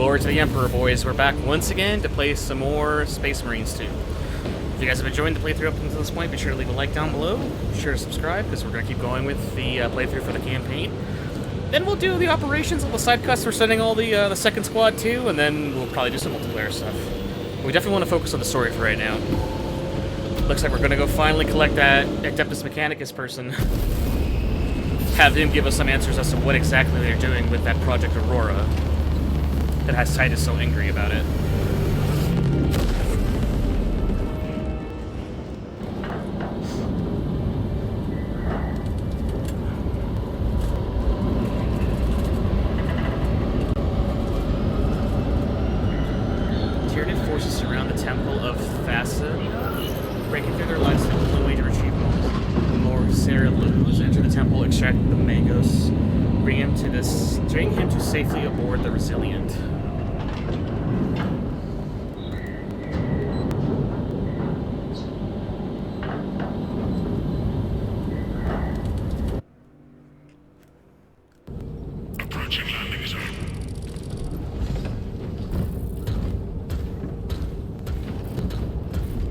Glory to the Emperor, boys. We're back once again to play some more Space Marines 2. If you guys have enjoyed the playthrough up until this point, be sure to leave a like down below. Be sure to subscribe, because we're going to keep going with the playthrough for the campaign. Then we'll do the operations, all the side quests. We're sending all the second squad too, and then we'll probably do some multiplayer stuff. We definitely want to focus on the story for right now. Looks like we're going to go finally collect that Adeptus Mechanicus person. Have him give us some answers as to what exactly they're doing with that Project Aurora that has Titus so angry about it. Tyranid forces surround the Temple of Thassa, breaking through their lines to the way to retrieve more Cerulus, enter the temple, extract the Magos, bring him to safely aboard the Resilient. Approaching landing zone.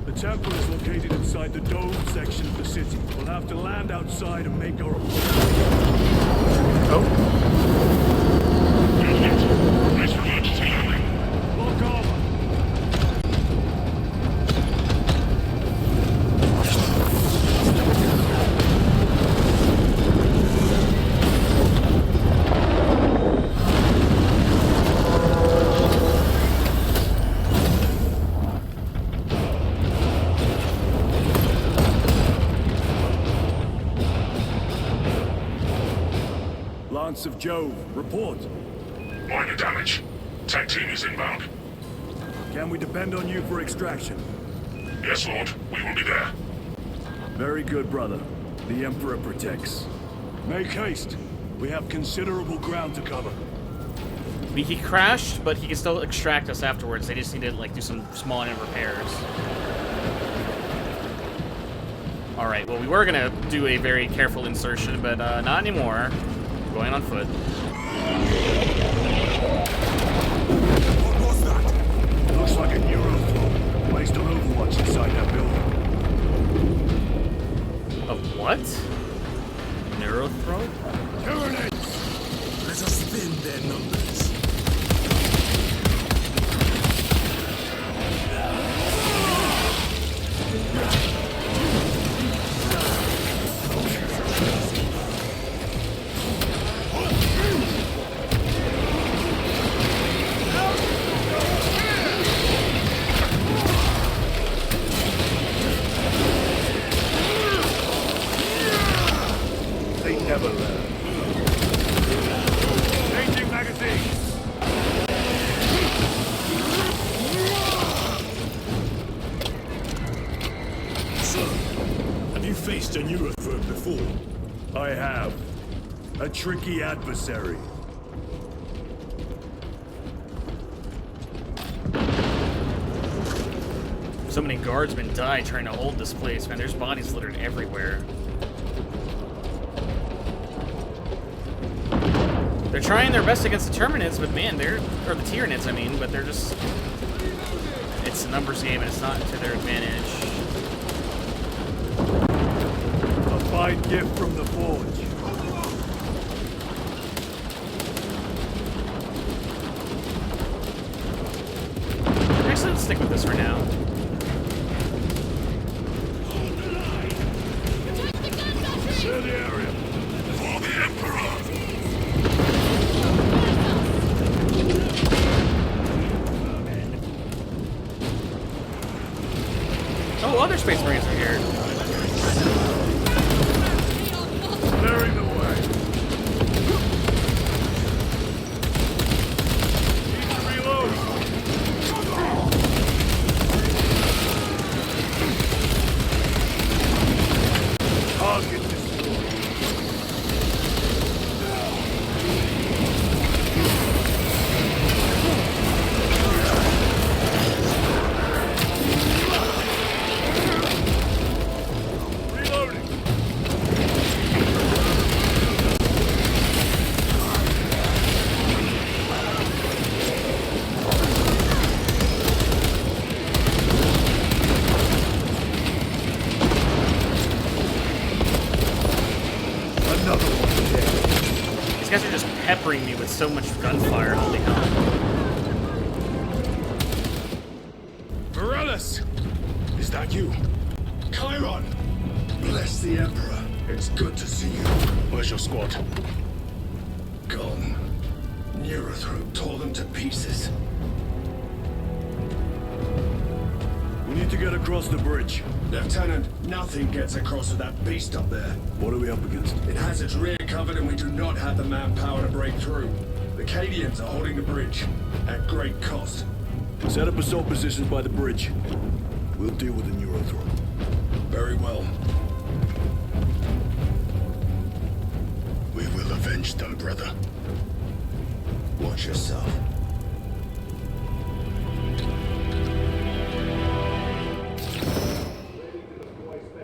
The temple is located inside the dome section of the city. We'll have to land outside and make our approach. Oh. Brace for emergency landing. Lock armor. Lance of Jove, report. Minor damage. Tech team is inbound. Can we depend on you for extraction? Yes, Lord. We will be there. Very good, brother. The Emperor protects. Make haste. We have considerable ground to cover. He crashed, but he can still extract us afterwards. They just need to do some small repairs. Alright, well, we were gonna do a very careful insertion, but not anymore. We're going on foot. What was that? Looks like a Euroflow, placed on Overwatch inside that building. Of what? Neurothroat? Tyranids! Let us spin their numbers. Never learn. Changing magazine. Sir, have you faced a Neurothroat before? I have. A tricky adversary. So many guardsmen died trying to hold this place, man. There's bodies littered everywhere. They're trying their best against the Terminids, but man, or the Tyranids, I mean, but they're just... It's a numbers game, and it's not to their advantage. A fine gift from the Forge. Actually, let's stick with this for now. Clear the area. For the Emperor. Oh, other Space Marines are here. Clearing the way. Need to reload. Target destroyed. peppering me with so much gunfire. Holy hell. Varellus! Is that you? Chiron! Bless the Emperor. It's good to see you. Where's your squad? Gone. Neurothrope tore them to pieces. We need to get across the bridge. Lieutenant, nothing gets across with that beast up there. What are we up against? It has its rear covered and we do not have the manpower to break through. The Cadians are holding the bridge, at great cost. Set up assault positions by the bridge. We'll deal with the Neurothrope. Very well. We will avenge them, brother. Watch yourself.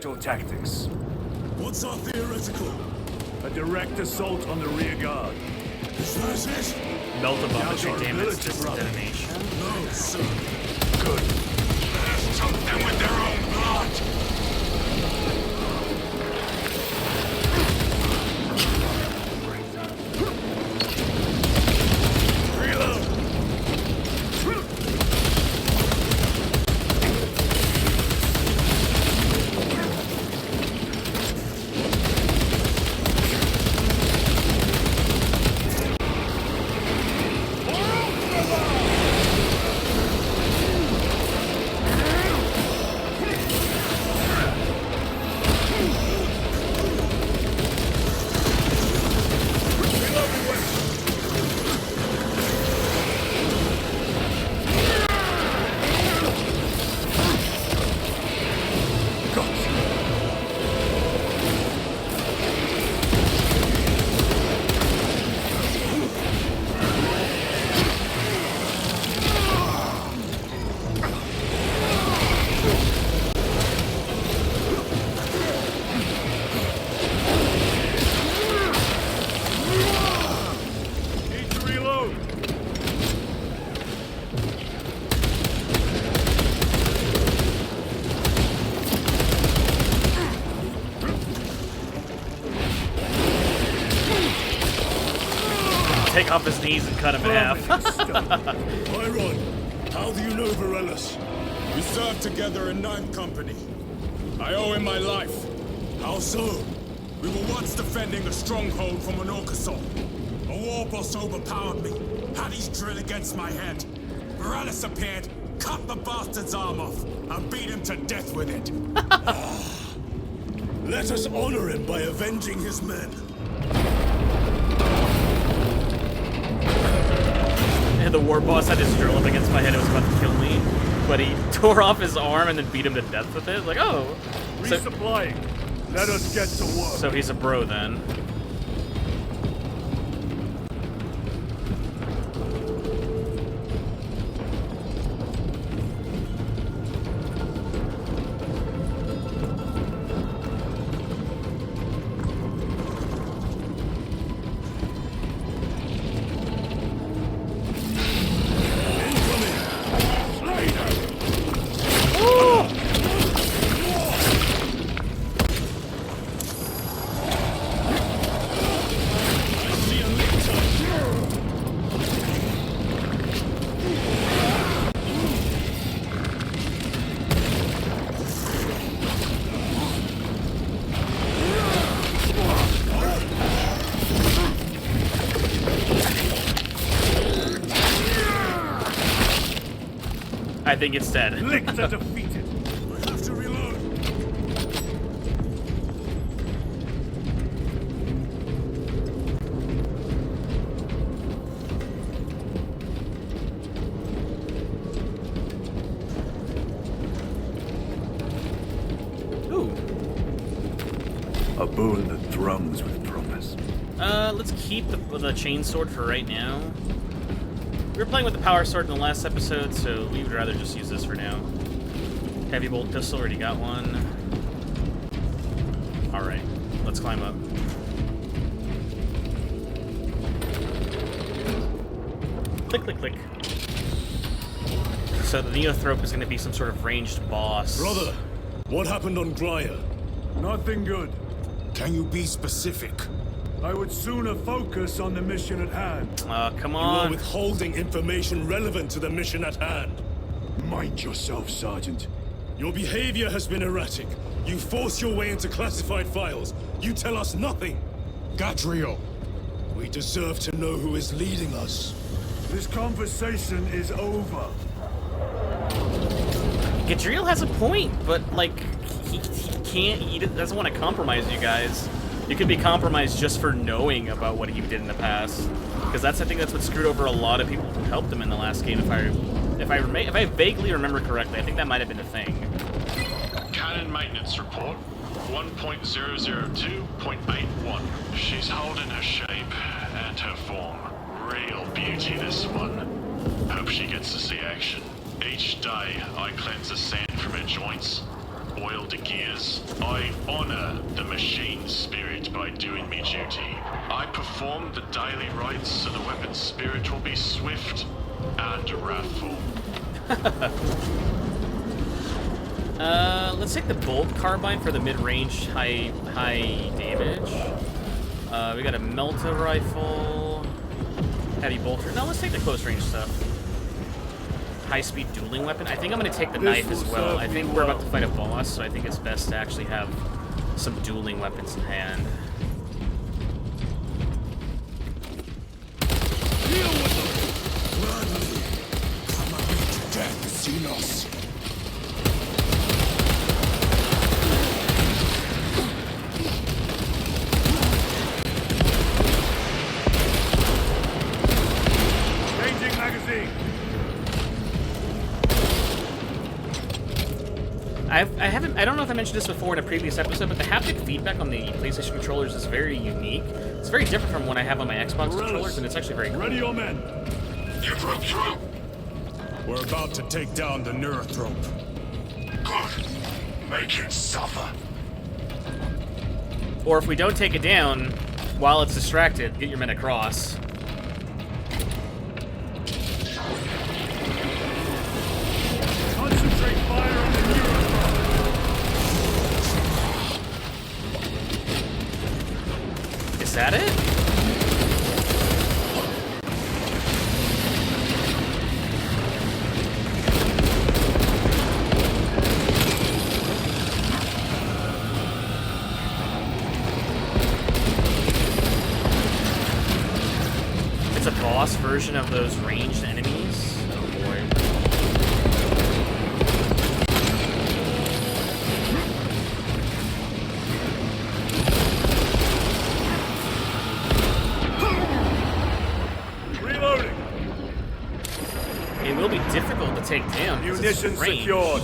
Your tactics. What's our theoretical? A direct assault on the rear guard. Is that it? Melt a bomb Counter damage, ability, distant brother. detonation. No, sir. Good. Let us choke them with their own blood. Reload! Need to reload. Take off his knees and cut him in half. Chiron, how do you know Varellus? We served together in 9th Company. I owe him my life. How so? We were once defending a stronghold from an Orcasol. A war boss overpowered me, had his drill against my head. Varellus appeared, cut the bastard's arm off, and beat him to death with it. Let us honor him by avenging his men. And the war boss had his drill up against my head. It was about to kill me, but he tore off his arm and then beat him to death with it. Like, oh, so, Resupplying. Let us get to work. so he's a bro then. I think it's dead. Lictor defeated. I have to reload. Ooh. A boon that drums with promise. Let's keep the chainsword for right now. We were playing with the power sword in the last episode, so we would rather just use this for now. Heavy bolt pistol, already got one. Alright, let's climb up. Click, click, click. So the Neothrope is going to be some sort of ranged boss. Brother, what happened on Glaya? Nothing good. Can you be specific? I would sooner focus on the mission at hand. Come You are on. withholding information relevant to the mission at hand. Mind yourself, Sergeant. Your behavior has been erratic. You force your way into classified files. You tell us nothing. Gadriel, we deserve to know who is leading us. This conversation is over. Gadriel has a point, but like he can't. He doesn't want to compromise you guys. You could be compromised just for knowing about what he did in the past, because I think that's what screwed over a lot of people who helped him in the last game. If I vaguely remember correctly, I think that might have been the thing. Cannon maintenance report 1.002.81. She's holding her shape and her form. Real beauty, this one. Hope she gets to see action. Each day, I cleanse the sand from her joints, oil the gears. I honor the machine's spirit by doing me duty. I perform the daily rites so the weapon's spirit will be swift and wrathful. Let's take the bolt carbine for the mid-range high damage. We got a melta rifle, heavy bolter. No, let's take the close range stuff. High-speed dueling weapon. I think I'm going to take the knife as well. I think we're about to fight a boss, so I think it's best to actually have some dueling weapons in hand. Deal with them! Gladly. Come on to death, Xenos. Changing magazine. I don't know if I mentioned this before in a previous episode, but the haptic feedback on the PlayStation controllers is very unique. It's very different from what I have on my Xbox controllers, and it's actually very cool. Ready your men. You broke through? We're about to take down the Neurothrope. Good. Make it suffer. Or if we don't take it down, while it's distracted, get your men across. Concentrate fire on the Neurothrope. Is that it? It's a boss version of those ranged enemies. Oh boy. Reloading. It will be difficult to take down. 'cause it's Munitions ranged. secured.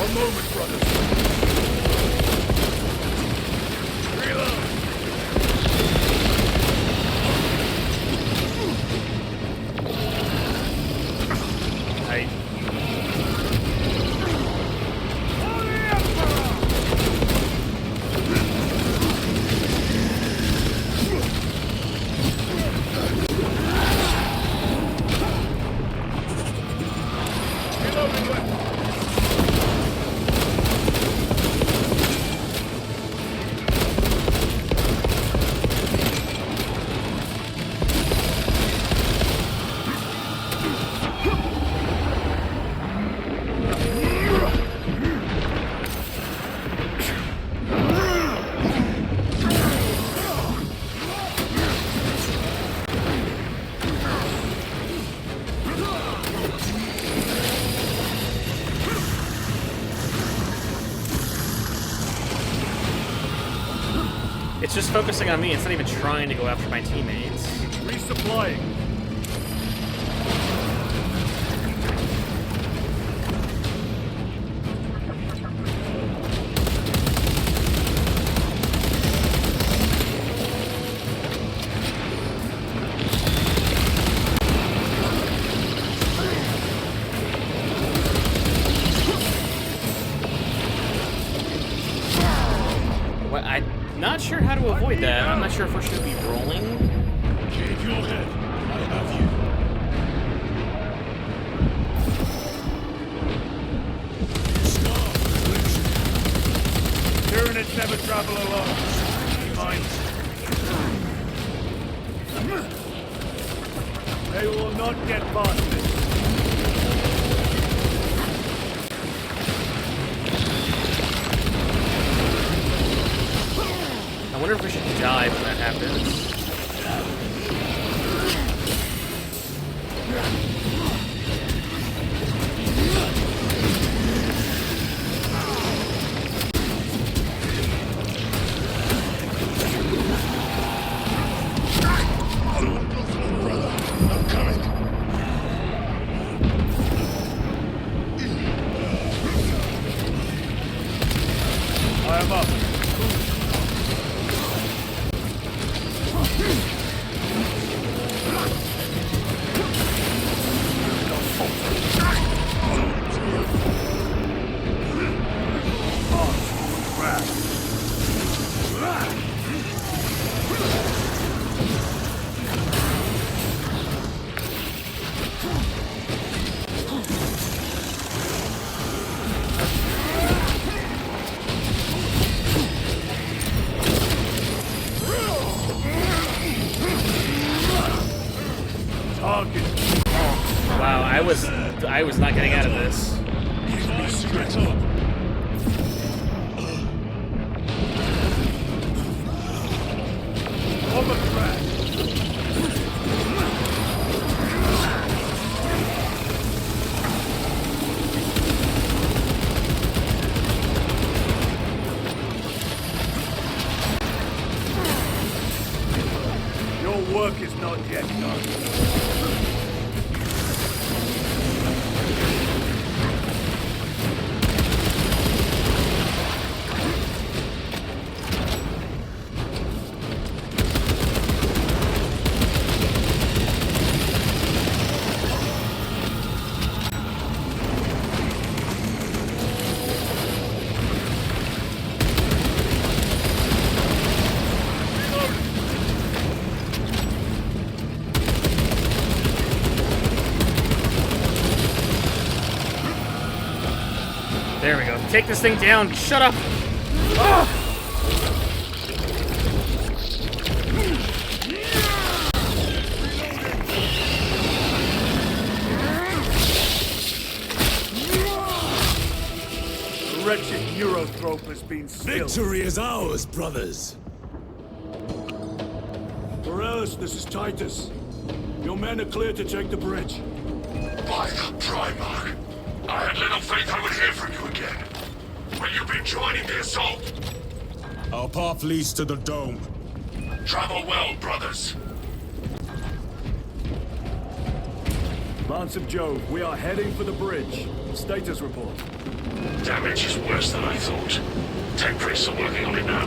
One moment, brothers. Reload. I Reloading weapon. It's just focusing on me. It's not even trying to go after my teammates. Resupplying. What? I'm not sure how to avoid that. I'm not sure if we're supposed to be rolling. Keep your head. I have you. Tyranids never travel alone. Fine. They will not get past this. I wonder if we should die when that happens. I am up. Wow, I was not getting out of this. Straight up. Your work is not yet done. There we go. Take this thing down. Shut up. Ah! The wretched Neurothrope has been stilled. Victory is ours, brothers. Morales, this is Titus. Your men are clear to take the bridge. By the Primarch, I had little faith I would hear from you again. Will you be joining the assault? Our path leads to the dome. Travel well, brothers. Lance of Jove, we are heading for the bridge. Status report. Damage is worse than I thought. Tech priests are working on it now.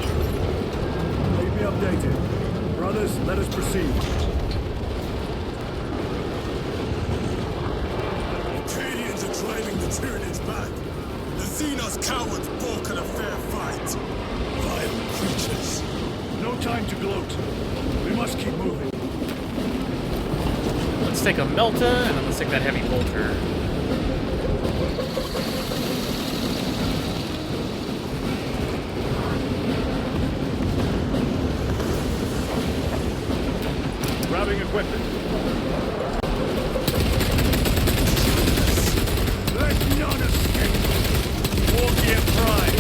Keep me updated. Brothers, let us proceed. Arcadians are driving the Tyranids back. The Xenos cowards balk at a fair fight. Vile creatures. No time to gloat. We must keep moving. Let's take a Melta, and then let's take that Heavy Bolter. Grabbing equipment. Let none escape. Wargear Prime.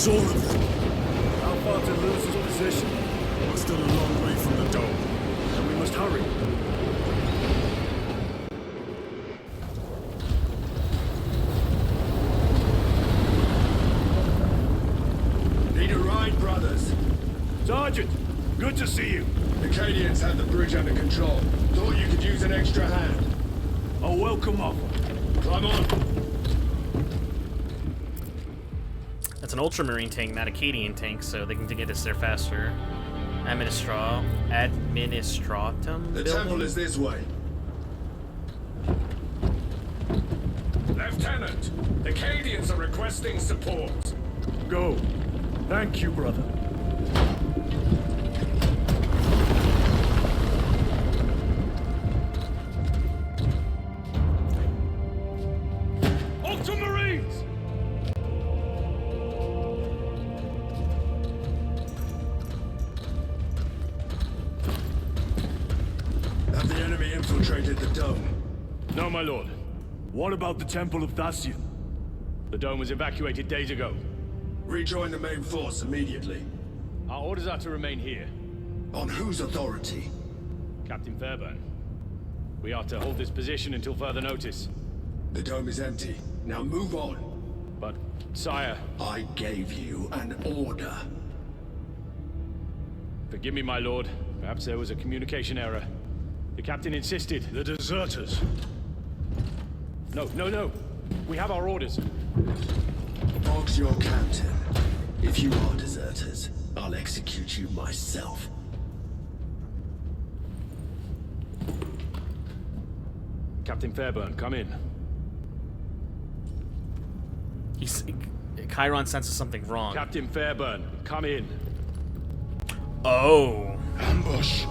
saw of them. How far to lose his position? We're still a long way from the dome. Then we must hurry. Need a ride, brothers? Sergeant, good to see you. The Cadians had the bridge under control. Thought you could use an extra hand. A welcome offer. Climb on. That's an ultramarine tank, not a Cadian tank, so they can get us there faster. Administratum The building? temple is this way. Lieutenant, the Cadians are requesting support. Go. Thank you, brother. Ultramarines! Have the enemy infiltrated the dome? No, my lord. What about the Temple of Thasian? The dome was evacuated days ago. Rejoin the main force immediately. Our orders are to remain here. On whose authority? Captain Fairburn. We are to hold this position until further notice. The dome is empty. Now move on. But, sire, I gave you an order. forgive me, my lord. Perhaps there was a communication error. The captain insisted. The deserters. No. We have our orders. Boggs your captain. If you are deserters, I'll execute you myself. Captain Fairburn, come in. Chiron senses something wrong. Captain Fairburn, come in. Oh. Ambush!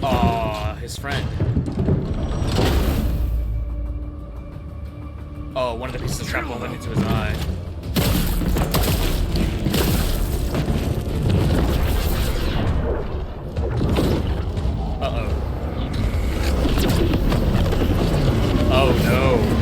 Aw, his friend. Oh, one of the pieces of shrapnel went into his eye. Uh-oh. Oh, no.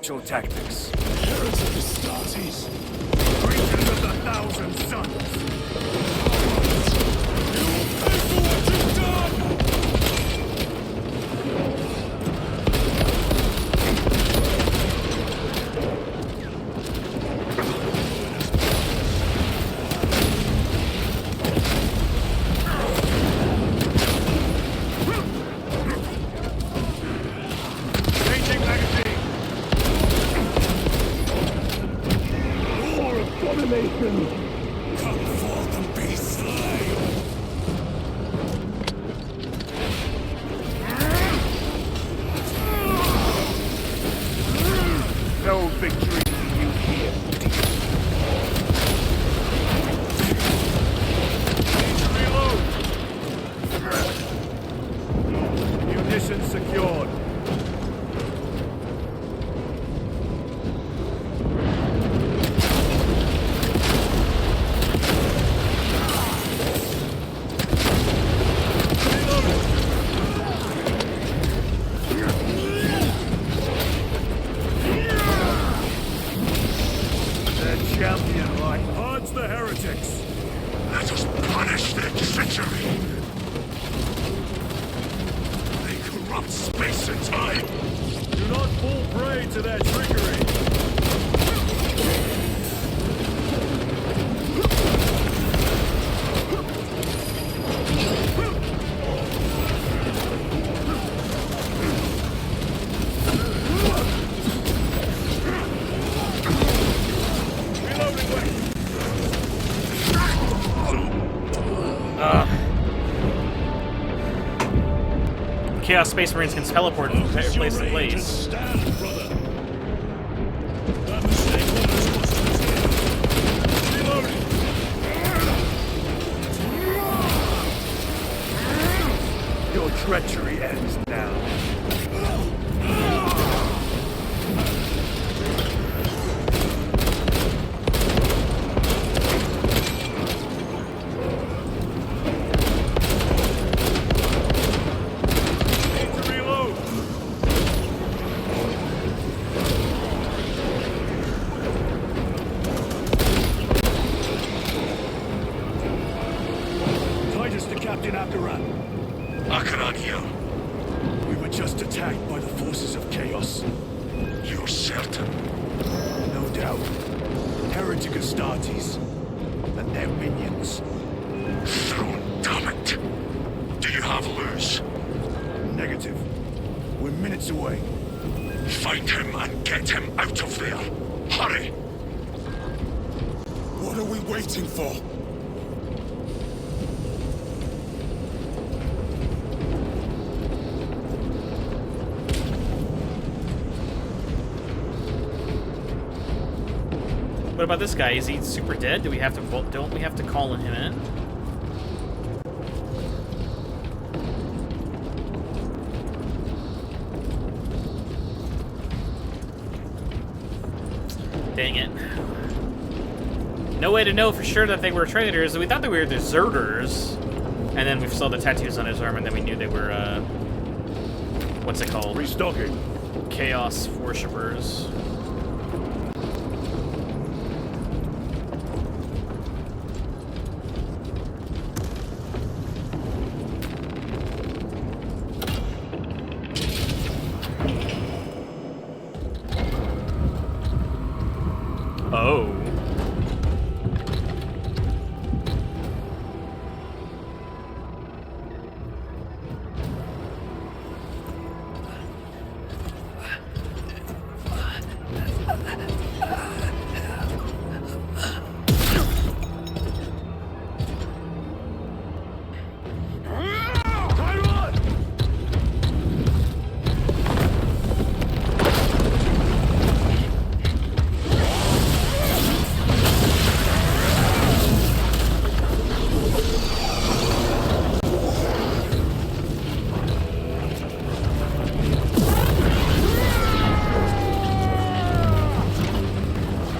Show tactics. Astartes! Region of the Thousand Suns. Pay for what you've done! Changing magazine. Come forth and be slain! No victory for you here. Need to reload. Munitions secured. Champion like odds the heretics. Let us punish their treachery! They corrupt space and time! Do not fall prey to their trickery. Chaos Space Marines can teleport from place to place. Stand, brother! That mistake almost cost us here. Reloading. Your treachery ends now. just attacked by the forces of chaos. You're certain? No doubt. Heretic Astartes and their minions. Throne, damn it. Do you have Luz? Negative. We're minutes away. Find him and get him out of there. Hurry! What are we waiting for? What about this guy? Is he super dead? Do we have to don't we have to call him in? Dang it. No way to know for sure that they were traitors. We thought they were deserters. And then we saw the tattoos on his arm and then we knew they were, what's it called? Restocking. Chaos worshippers. Oh.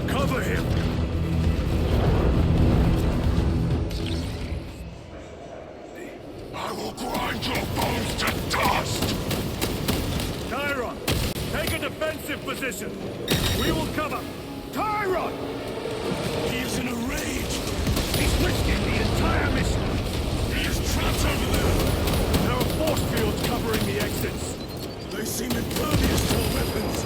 Cover him! I will grind your bones to dust! Tyron! Take a defensive position! We will cover! Tyron! He is in a rage! He's risking the entire mission! He is trapped over there! There are force fields covering the exits! They seem impervious to our weapons!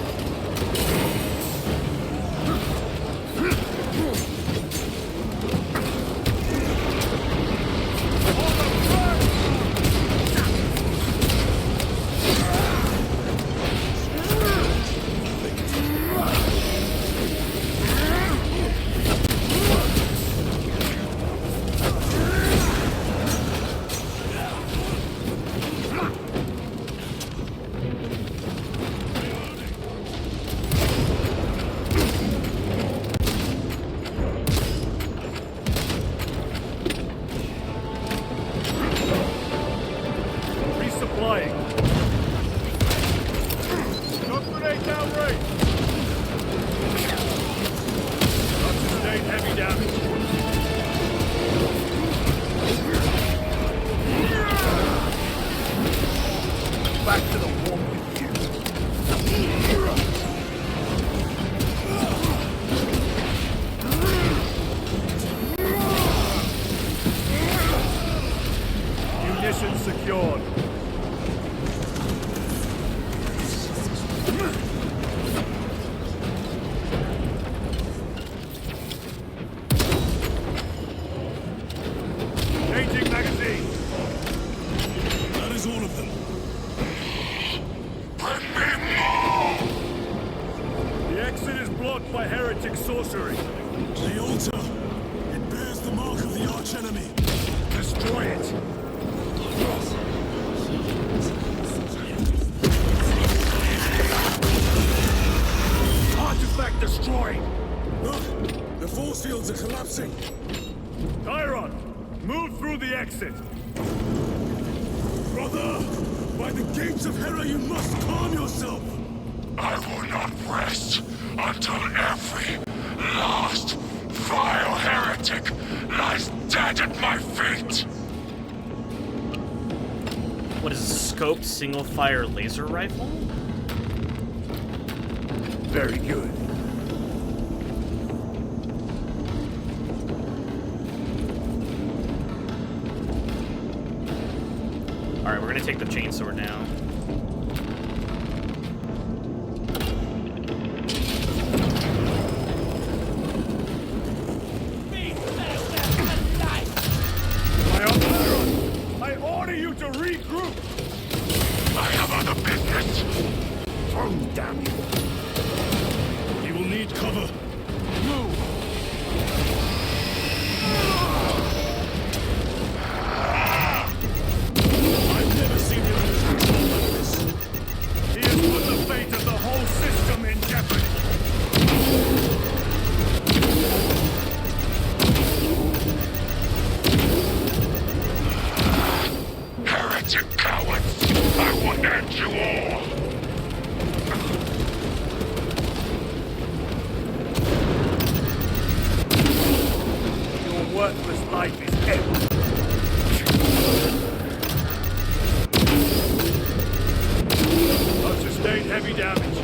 Resupplying. Not grenade downrange. Not sustained heavy damage. Back to the warp with you. Munitions secured. Changing magazine. That is all of them. Bring me more! The exit is blocked by heretic sorcery. The altar. It bears the mark of the Archenemy. Destroy it. Artifact destroyed. Look, the force fields are collapsing. Tyron, move through the exit. Brother, by the gates of Hera, you must calm yourself. I will not rest until every last vile heretic lies dead at my feet! What is a scoped single fire laser rifle? Very good. Alright, we're gonna take the chainsword now. Shit! Phone, damn you! He will need cover. Move! I've never seen him lose control like this. He has put the fate of the whole system in jeopardy! Heretic cowards! I will end you all! Your worthless life is empty! I've sustained heavy damage.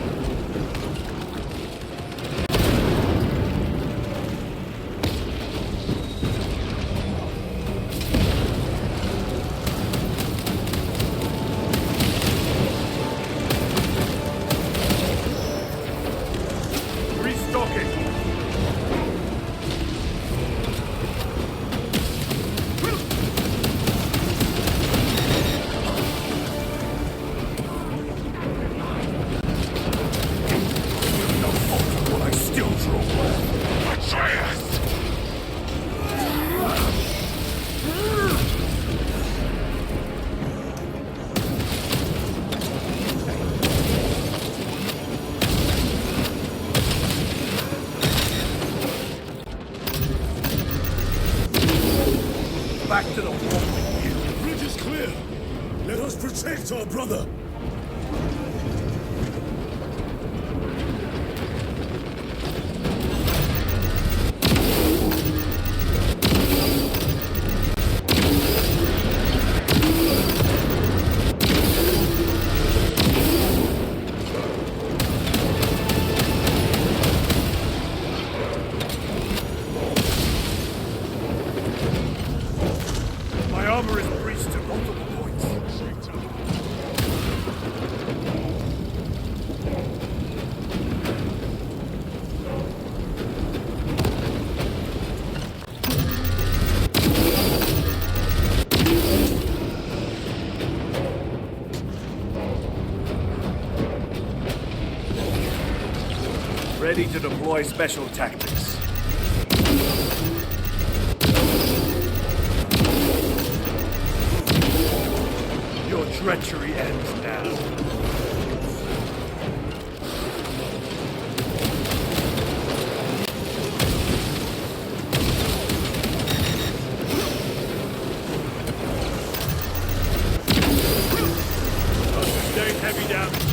Restocking. No fault will I still draw blood. Atreus! Back to the wall with you. The bridge is clear. Let us protect our brother. My armor is breached at multiple points. Ready to deploy special tactics. Your treachery ends now. Sustained heavy damage.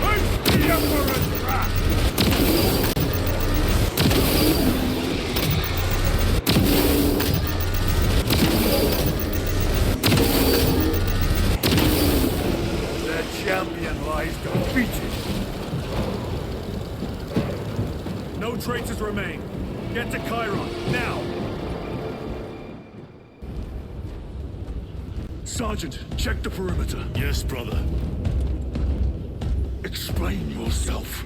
Face the Emperor's wrath! Their champion lies defeated. No traitors remain. Get to Chiron, now! Sergeant, check the perimeter. Yes, brother. Explain yourself.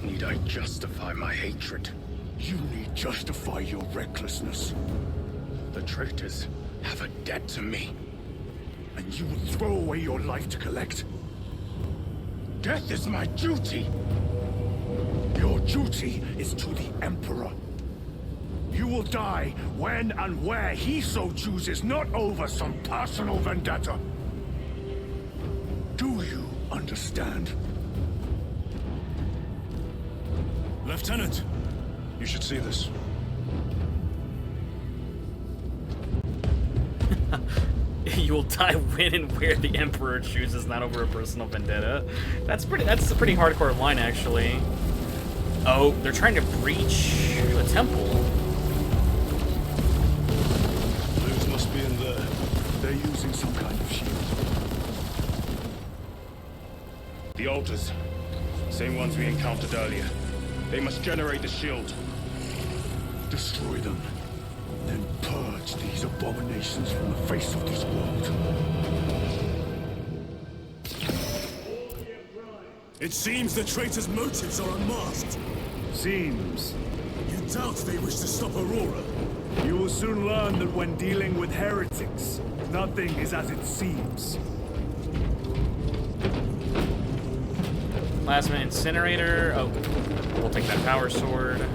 Need I justify my hatred? You need justify your recklessness. The traitors have a debt to me. And you will throw away your life to collect. Death is my duty! Your duty is to the Emperor. You will die when and where he so chooses, not over some personal vendetta. Do you understand? Lieutenant, you should see this. You will die when and where the Emperor chooses, not over a personal vendetta. That's a pretty hardcore line, actually. Oh, they're trying to breach a temple. Blues must be in there. They're using some kind of shield. The altars. Same ones we encountered earlier. They must generate the shield. Destroy them. Then purge these abominations from the face of this world. It seems the traitors' motives are unmasked. Seems. You doubt they wish to stop Aurora? You will soon learn that when dealing with heretics, Nothing is as it seems. Plasma incinerator. Oh, we'll take that power sword.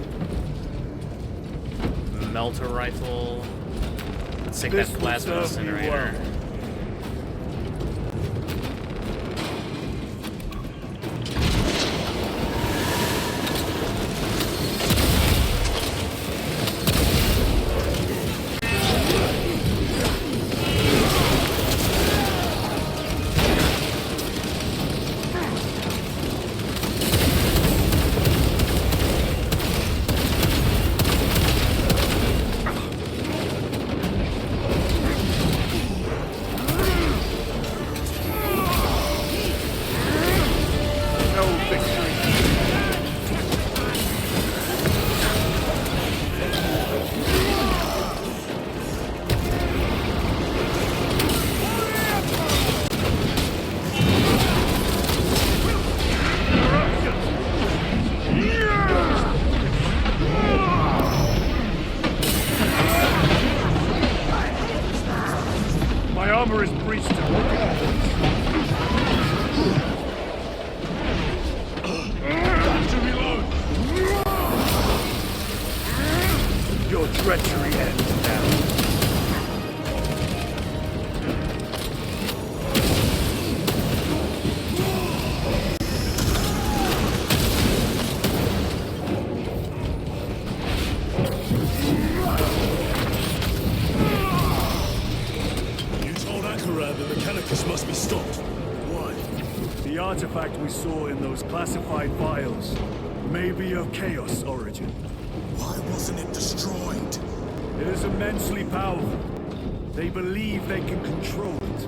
Melter rifle. Let's take This that will plasma serve you incinerator. well. My armor is breached. Your treachery ends now. The Mechanicus must be stopped. Why? The artifact we saw in those classified vials may be of Chaos origin. Why wasn't it destroyed? It is immensely powerful. They believe they can control it.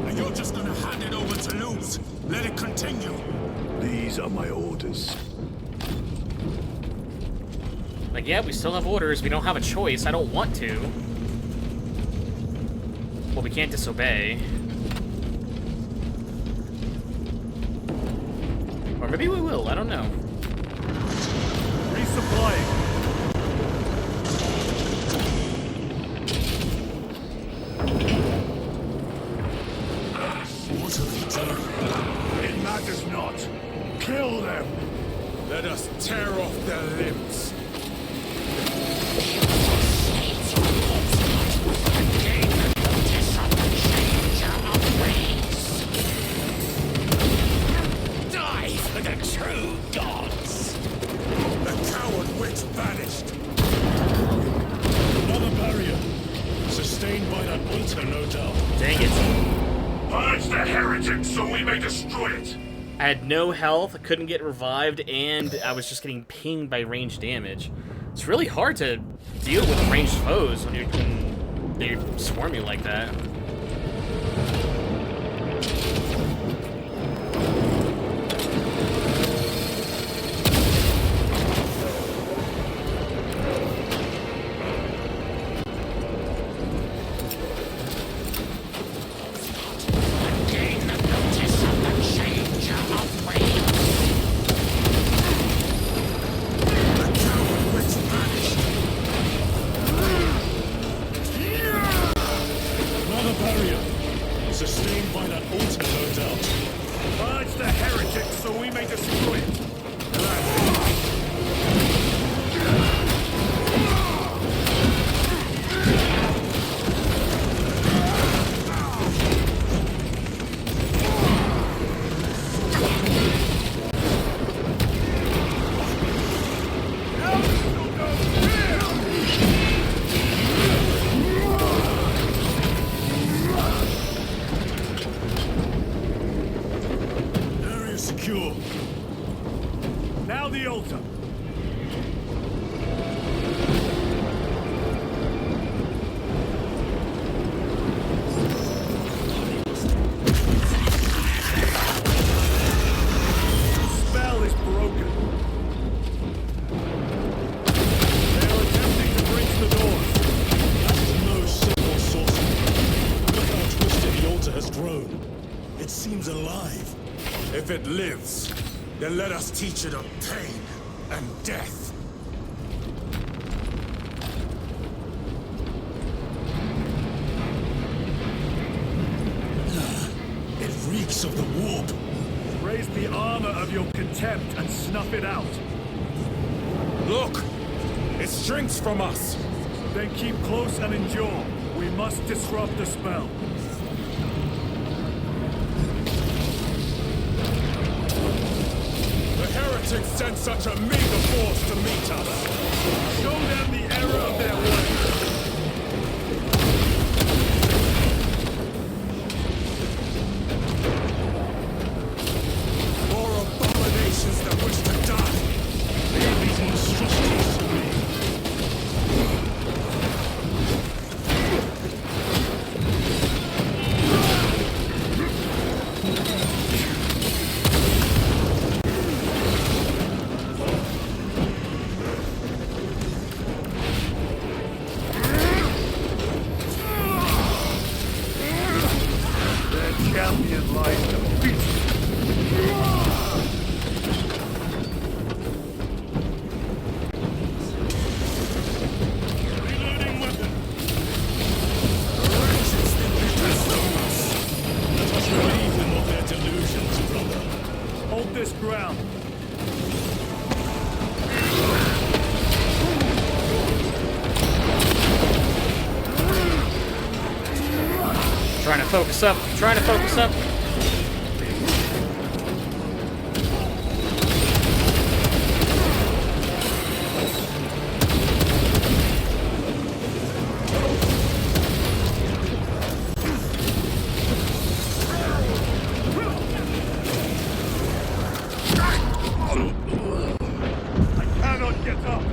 And you're just gonna hand it over to lose? Let it continue? These are my orders. Like, yeah, we still have orders. We don't have a choice. I don't want to. Well, we can't disobey. Or maybe we will, I don't know. Resupplying. What have you done? It matters not. Kill them. Let us tear off their limbs. Dang it. Purge the heretic so we may destroy it. I had no health, couldn't get revived, and I was just getting pinged by ranged damage. It's really hard to deal with ranged foes when they swarm you like that. If it lives, then let us teach it of pain and death. reeks of the warp. Raise the armor of your contempt and snuff it out. Look! It shrinks from us! Then keep close and endure. We must disrupt the spell. The heretics sent such a meager force to meet us! Show them the error of their ways. More abominations that wish to die! Leave these monstrosities to me. Their champion lies defeated. Reloading weapon. Let us relieve them of their delusions, brother. Hold this ground. Trying to focus up. Trying to focus up. I cannot get up.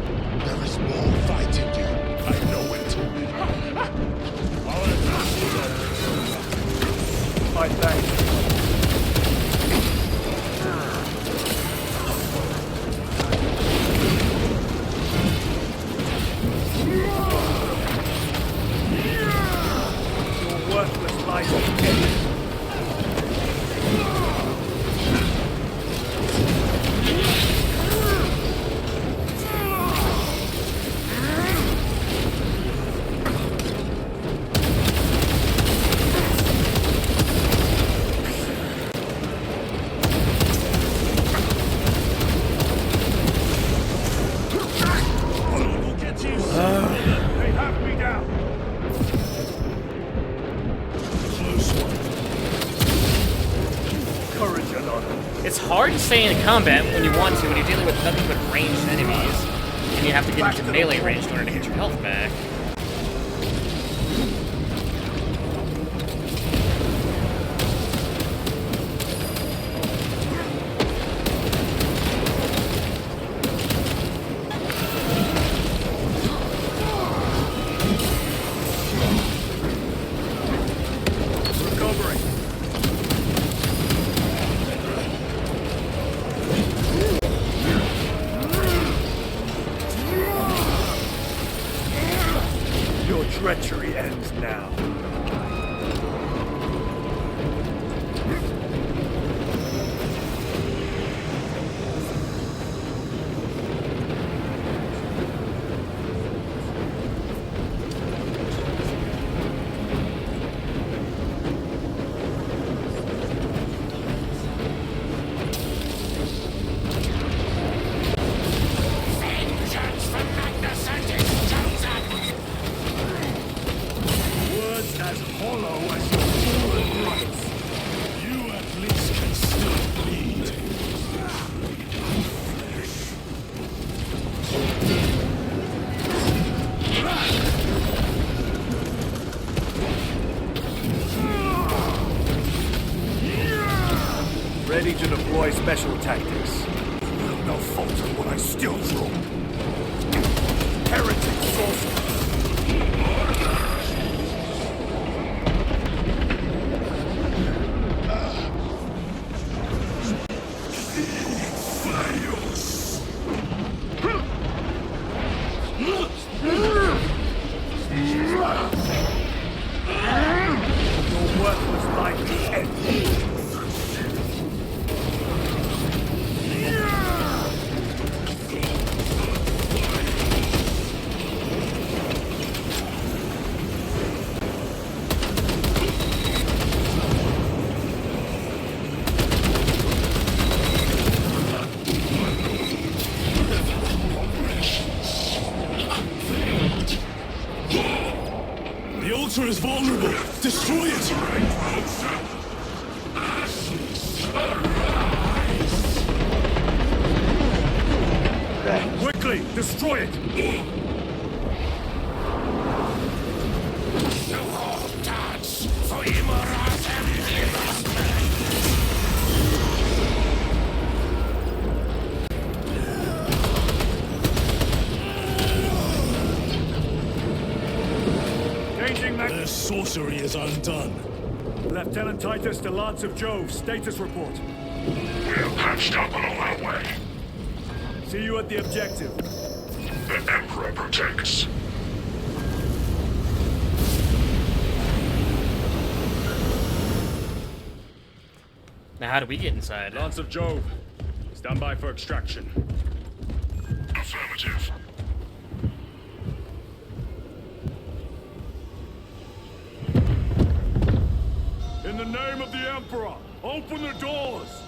There is more fight in you. I know it. My thanks. Your worthless life is ended. They have me down. Close one. Courage and honor. It's hard to stay in combat when you want to when you're dealing with nothing but ranged enemies, and you have to get into melee range in order to get your health back. Recovering. Your treachery ends now. Words as hollow as your fallen rights. You at least can still bleed. Ready to deploy special tactics. Will no falter when I still draw. Heretic sorcerer. Your worthless life is ended. Destroy it! Changing mag- Their sorcery is undone. Lieutenant Titus to Lance of Jove, status report. We're patched up along our way. See you at the objective. The Emperor protects. Now, how do we get inside? Lance of Jove, stand by for extraction. Affirmative. In the name of the Emperor, open the doors!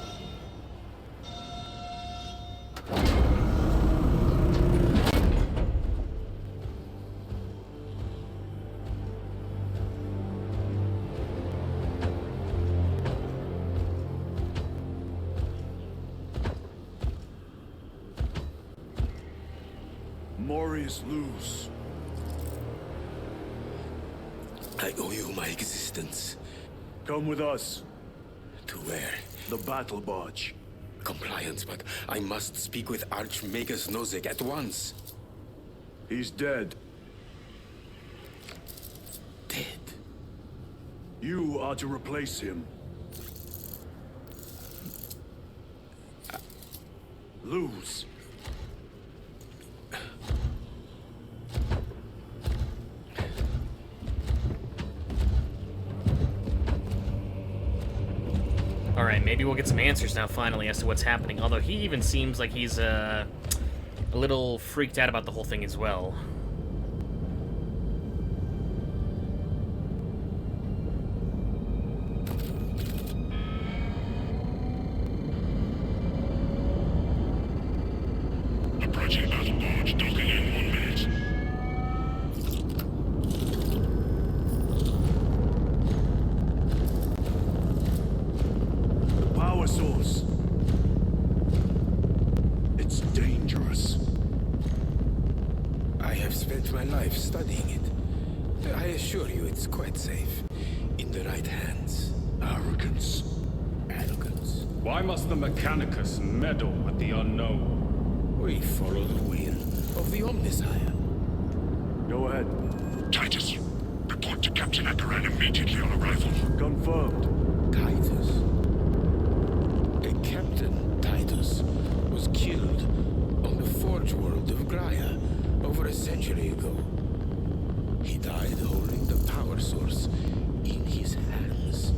Morius loose. I owe you my existence. Come with us. To where? The battle barge. Compliance, but I must speak with Archmagus Nozick at once. He's dead. Dead. You are to replace him. Lose. Alright, maybe we'll get some answers now finally as to what's happening. Although he even seems like he's a little freaked out about the whole thing as well. Approaching battle barge, docking in 1 minute. Power source. It's dangerous. I have spent my life studying it. I assure you it's quite safe. In the right hands. Arrogance. Arrogance. Why must the Mechanicus meddle with the unknown? We follow the will of the Omnisire. Go ahead. Titus, report to Captain Akaran immediately on arrival. Confirmed. Titus? A Captain Titus was killed on the Forge world of Graia over a century ago. He died holding the power source in his hands.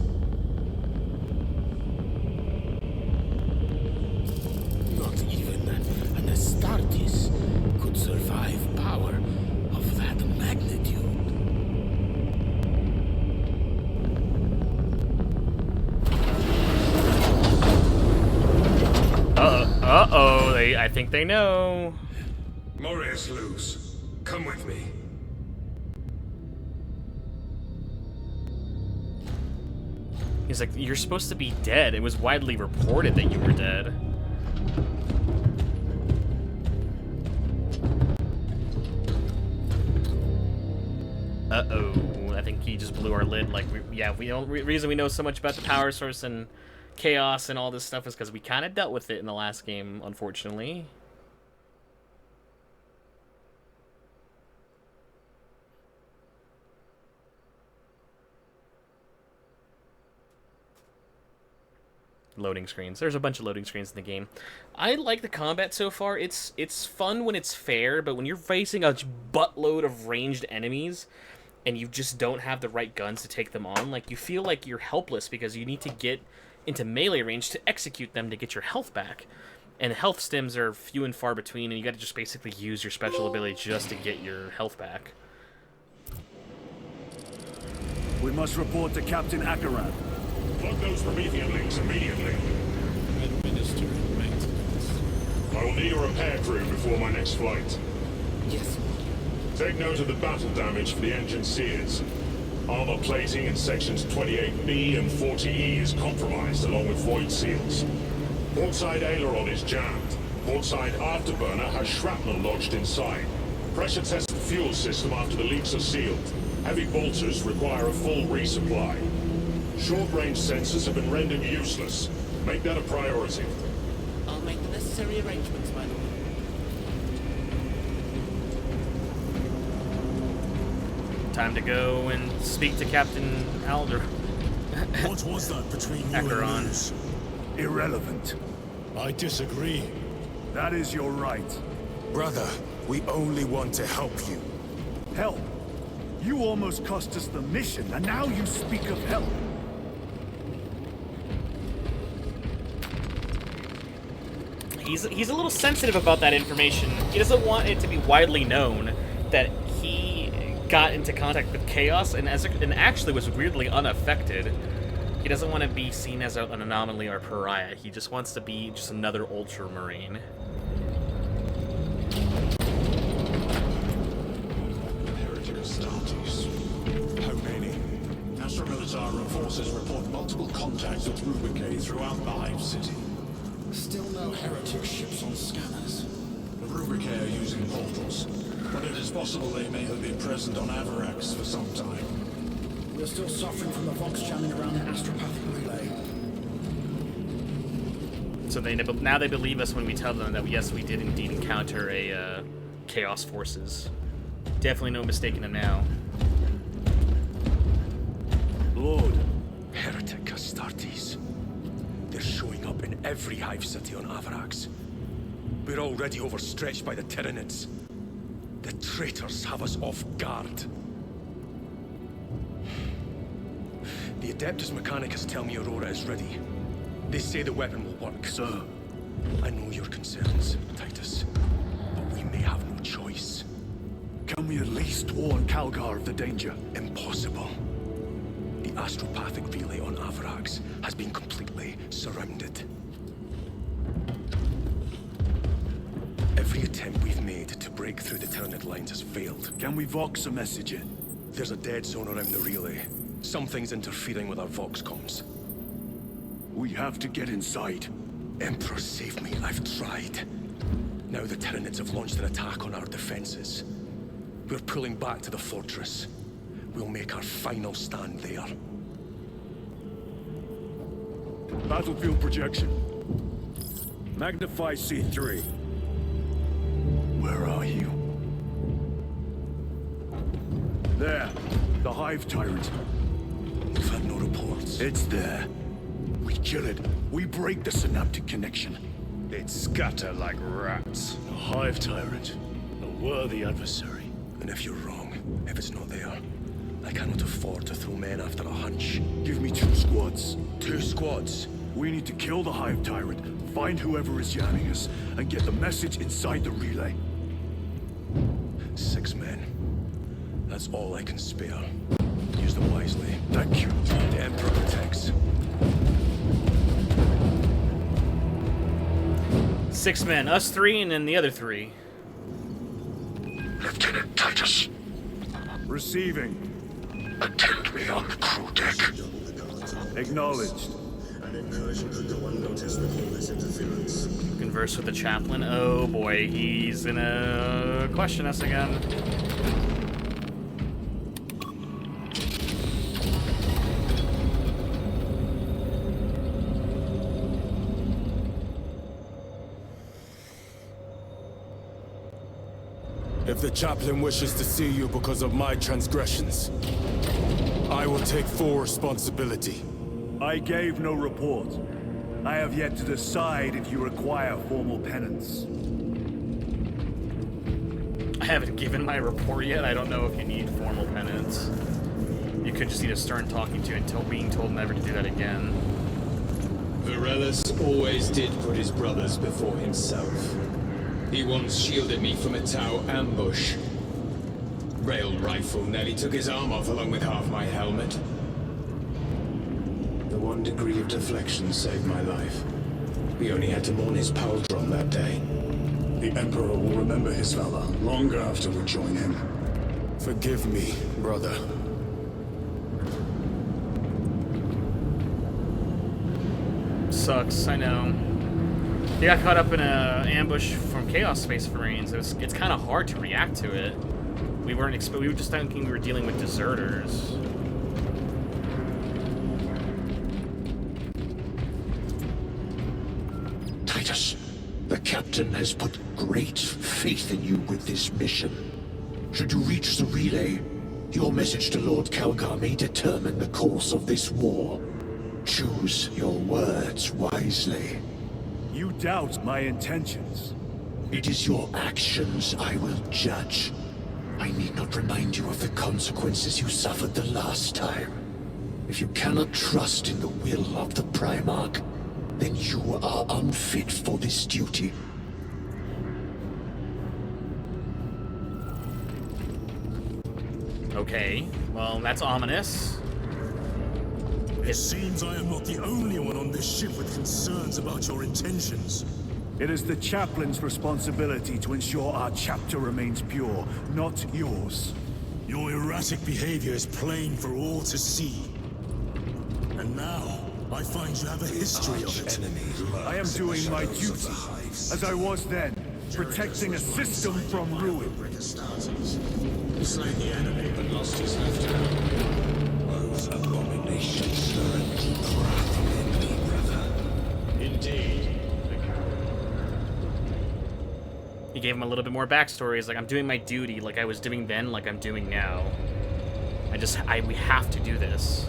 Not even an Astartes could survive power of that magnitude. Uh-oh, I think they know. Morius loose. Come with me. He's like, you're supposed to be dead. It was widely reported that you were dead. Uh-oh, I think he just blew our lid. Like, reason we know so much about the power source and chaos and all this stuff is because we kind of dealt with it in the last game, unfortunately. Loading screens. There's a bunch of loading screens in the game. I like the combat so far. It's fun when it's fair, but when you're facing a buttload of ranged enemies and you just don't have the right guns to take them on, like, you feel like you're helpless because you need to get into melee range to execute them to get your health back. And health stims are few and far between, and you gotta just basically use your special ability just to get your health back. We must report to Captain Akaran. Plug those Promethean links immediately. Administering maintenance. I will need a repair crew before my next flight. Yes. Take note of the battle damage for the engine sears. Armor plating in sections 28B and 40E is compromised along with void seals. Portside aileron is jammed. Portside afterburner has shrapnel lodged inside. Pressure test the fuel system after the leaks are sealed. Heavy bolters require a full resupply. Short-range sensors have been rendered useless. Make that a priority. I'll make the necessary arrangements, my lord. Time to go and speak to Captain Alder. What was that between you Acheron. and Luz? Irrelevant. I disagree. That is your right. Brother, we only want to help you. Help! You almost cost us the mission, and now you speak of help. He's a little sensitive about that information. He doesn't want it to be widely known that he got into contact with Chaos and actually was weirdly unaffected. He doesn't want to be seen as an anomaly or pariah. He just wants to be just another Ultramarine. Heretic Astartes. How many? Astra militarum forces report multiple contacts with Rubricae throughout the Hive City. Still no heretic ships on scanners. The Rubricae are using portals, but it is possible they may have been present on Avarax for some time. We're still suffering from the Vox jamming around the astropathic relay. So now they believe us when we tell them that yes, we did indeed encounter a Chaos forces. Definitely no mistaking them now. Lord. Heretic Astartes. They're showing up in every Hive City on Avarax. We're already overstretched by the Tyranids. The traitors have us off guard. The Adeptus Mechanicus tell me Aurora is ready. They say the weapon will work. Sir. I know your concerns, Titus, but we may have no choice. Can we at least warn Calgar of the danger? Impossible. The astropathic relay on Avarax has been completely surrounded. Every attempt we've made to break through the Tyranid lines has failed. Can we Vox a message in? There's a dead zone around the relay. Something's interfering with our Vox comms. We have to get inside. Emperor, save me. I've tried. Now the Tyranids have launched an attack on our defenses. We're pulling back to the fortress. We'll make our final stand there. Battlefield projection. Magnify C3. Where are you? There. The Hive Tyrant. We've had no reports. It's there. We kill it. We break the synaptic connection. They'd scatter like rats. A Hive Tyrant. A worthy adversary. And if you're wrong, if it's not there, I cannot afford to throw men after a hunch. Give me 2 squads. 2 squads? We need to kill the Hive Tyrant, find whoever is jamming us, and get the message inside the relay. 6 men. That's all I can spare. Use them wisely. Thank you. The Emperor protects. 6 men, us 3 and then the other 3. Lieutenant Titus, Receiving. attend me on the crew deck. Acknowledged. Converse with the chaplain. Oh boy, he's gonna question us again. If the chaplain wishes to see you because of my transgressions, I will take full responsibility. I gave no report. I have yet to decide if you require formal penance. I haven't given my report yet. I don't know if you need formal penance. You could just need a stern talking to until being told never to do that again. Varellus always did put his brothers before himself. He once shielded me from a Tau ambush. Rail rifle nearly took his arm off along with half my helmet. The 1 degree of deflection saved my life. We only had to mourn his pauldron that day. The Emperor will remember his valor long after we join him. Forgive me, brother. Sucks, I know. He got caught up in an ambush from Chaos Space Marines. It's kind of hard to react to it. We were just thinking we were dealing with deserters. Titus, the captain has put great faith in you with this mission. Should you reach the relay, your message to Lord Calgar may determine the course of this war. Choose your words wisely. You doubt my intentions. It is your actions I will judge. I need not remind you of the consequences you suffered the last time. If you cannot trust in the will of the Primarch, then you are unfit for this duty. Okay, well, that's ominous. It seems I am not the only one on this ship with concerns about your intentions. It is the chaplain's responsibility to ensure our chapter remains pure, not yours. Your erratic behavior is plain for all to see. And now, I find you have a history of it. I am doing my duty, as I was then, protecting a system from ruin. He slain the enemy but lost his left hand. Those abominations learned to craft in me, brother. Indeed. He gave him a little bit more backstory. He's like, I'm doing my duty like I was doing then, like I'm doing now. We have to do this.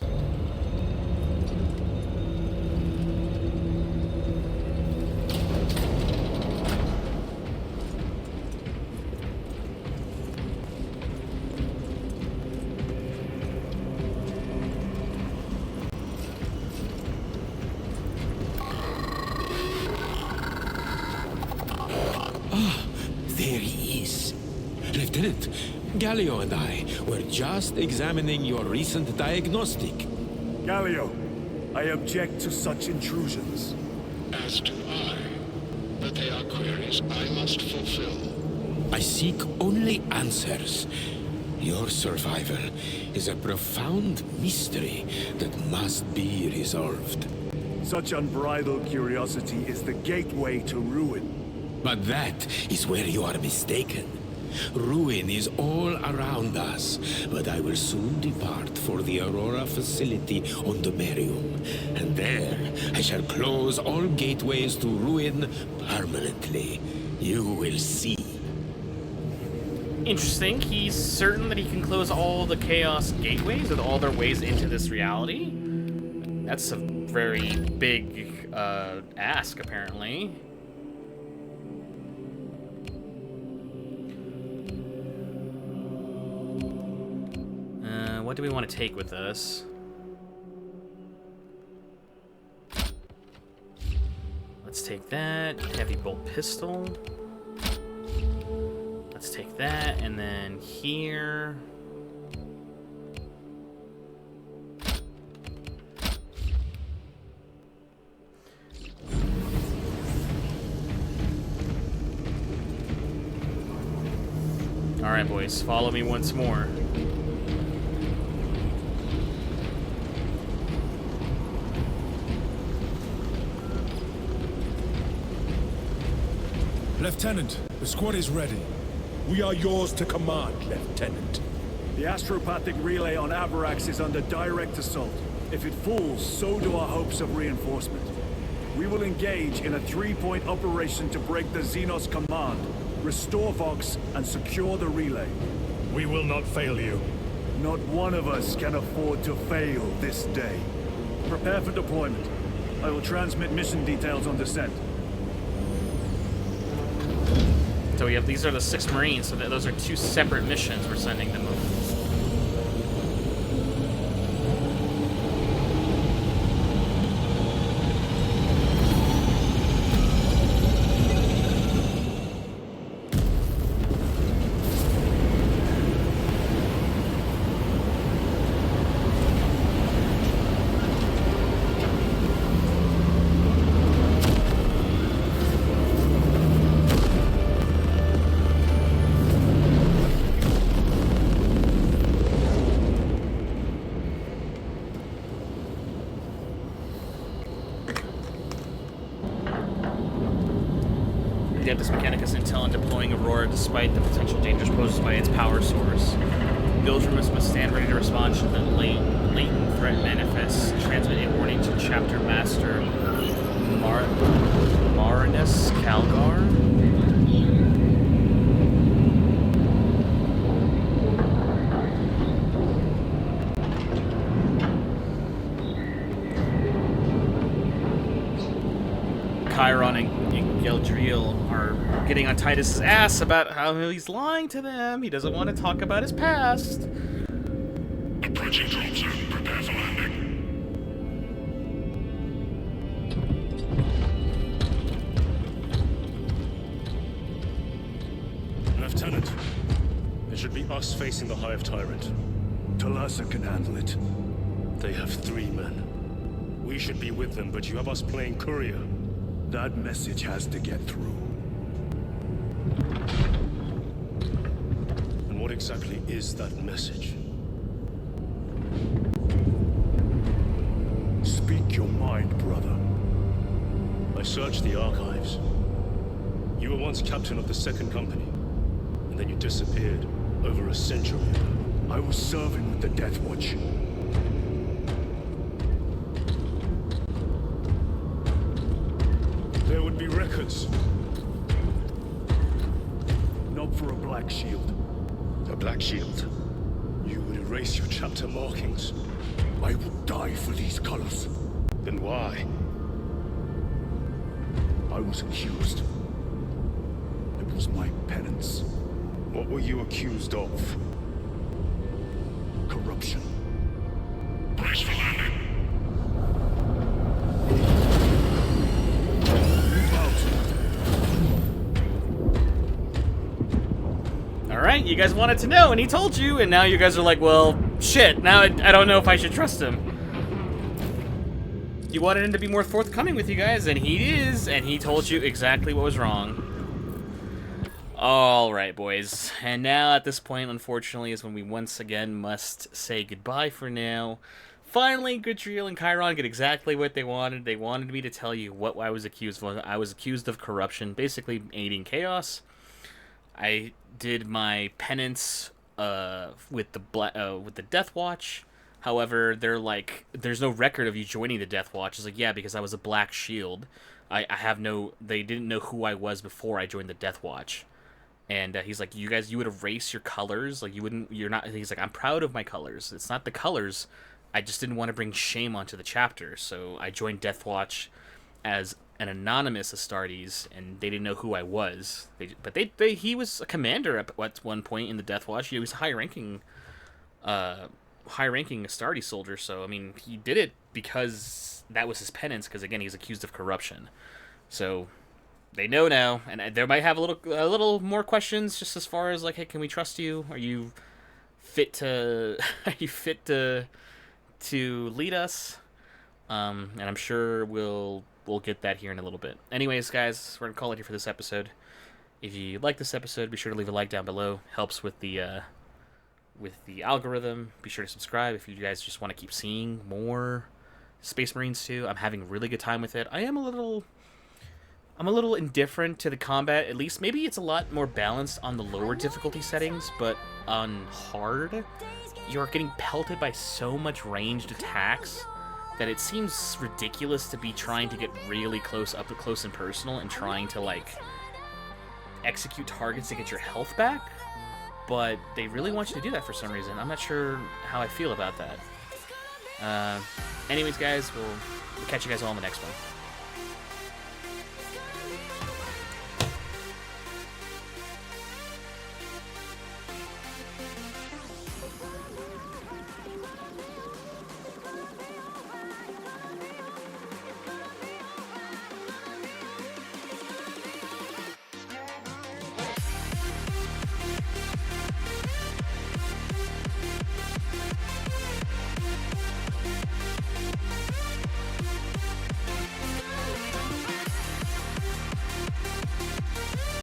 There he is. Lieutenant, Galio and I were just examining your recent diagnostic. Galio, I object to such intrusions. As do I. But they are queries I must fulfill. I seek only answers. Your survival is a profound mystery that must be resolved. Such unbridled curiosity is the gateway to ruin. But that is where you are mistaken. Ruin is all around us, but I will soon depart for the Aurora facility on the Merium, and there I shall close all gateways to ruin permanently. You will see. Interesting. He's certain that he can close all the Chaos gateways or all their ways into this reality? That's a very big ask, apparently. What do we want to take with us? Let's take that. Heavy bolt pistol. Let's take that, and then here. Alright, boys, follow me once more. Lieutenant, the squad is ready. We are yours to command, Lieutenant. The astropathic relay on Avarax is under direct assault. If it falls, so do our hopes of reinforcement. We will engage in a three-point operation to break the Xenos command, restore Vox, and secure the relay. We will not fail you. Not one of us can afford to fail this day. Prepare for deployment. I will transmit mission details on descent. So we have, these are the 6 Marines, so those are 2 separate missions we're sending them over. Adeptus Mechanicus intel on deploying Aurora despite the potential dangers posed by its power source. Builders must stand ready to respond should the latent threat manifests. Transmit a warning to Chapter Master Marinus Calgar. Chiron and Geldriel are getting on Titus's ass about how he's lying to them. He doesn't want to talk about his past. Approaching drop zone. Prepare for landing. Lieutenant, it should be us facing the Hive Tyrant. Talassa can handle it. They have 3 men. We should be with them, but you have us playing courier. That message has to get through. And what exactly is that message? Speak your mind, brother. I searched the archives. You were once captain of the 2nd Company, and then you disappeared over a century ago. I was serving with the Death Watch. There would be records. Not for a Black Shield. A Black Shield? You would erase your chapter markings. I would die for these colors. Then why? I was accused. It was my penance. What were you accused of? Corruption. Brace for landing. Alright, you guys wanted to know, and he told you, and now you guys are like, well, shit, now I don't know if I should trust him. You wanted him to be more forthcoming with you guys, and he is, and he told you exactly what was wrong. Alright, boys, and now at this point, unfortunately, is when we once again must say goodbye for now. Finally, Gudriel and Chiron get exactly what they wanted. They wanted me to tell you what I was accused of. I was accused of corruption, basically aiding chaos. I did my penance with the Death Watch. However, they're like, there's no record of you joining the Death Watch. It's like, yeah, because I was a Black Shield. I have no. They didn't know who I was before I joined the Death Watch. And he's like, you guys, you would erase your colors. Like, you wouldn't. You're not. He's like, I'm proud of my colors. It's not the colors. I just didn't want to bring shame onto the chapter, so I joined Death Watch as an anonymous Astartes, and they didn't know who I was. He was a commander at one point in the Death Watch. He was a high-ranking Astartes soldier. So I mean, he did it because that was his penance. Because again, he's accused of corruption. So they know now, and they might have a little more questions, just as far as like, hey, can we trust you? Are you fit to? Are you fit to lead us? And I'm sure we'll get that here in a little bit. Anyways, guys, we're gonna call it here for this episode. If you like this episode, be sure to leave a like down below. Helps with the algorithm. Be sure to subscribe if you guys just want to keep seeing more Space Marines 2. I'm having a really good time with it. I'm a little indifferent to the combat. At least maybe it's a lot more balanced on the lower difficulty settings, but on hard, you're getting pelted by so much ranged attacks that it seems ridiculous to be trying to get really close, up close and personal, and trying to like execute targets to get your health back. But they really want you to do that for some reason. I'm not sure how I feel about that. Anyways, guys, we'll catch you guys all in the next one.